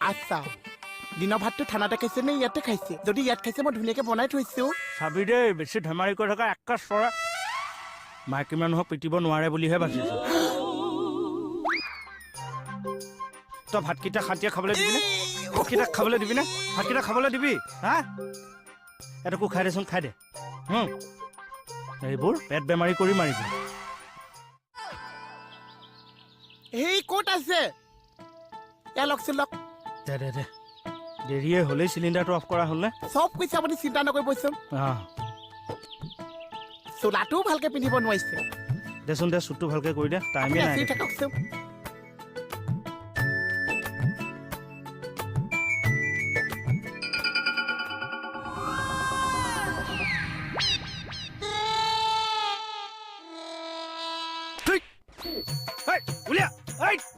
আচ্ছা দিনৰ ভাতটো ঠাণ্ডাতে খাইছে নে ইয়াতে খাইছে যদি ইয়াত খাইছে মই ধুনীয়াকে বনাই থৈছো চাবি দেই বেছি ধেমালি কৰি থকা একা চৰা মাইকী মানুহক পিটিব নোৱাৰে বুলিহে বাচিছো তই ভাতকেইটা খাটিয়ে খাবলৈ দিবি নে ভাতকেইটা খাবলৈ দিবি নে ভাতকেইটা খাবলৈ দিবি হা এটুকু খাই দেচোন খাই দে এইবোৰ পেট বেমাৰী কৰি মাৰিবি এই ক'ত আছে এয়া লকচোন লক দে দে দে দেৰিয়ে হ'লেই চিলিণ্ডাৰটো অফ কৰা হ'ল নে চব কৈছে আপুনি চিন্তা নকৰিবচোন চোলাটোও ভালকে পিন্ধিব নোৱাৰিছে দেচোন দে চুটটো ভালকে কৰি দে টাইমে নাই থাককচোন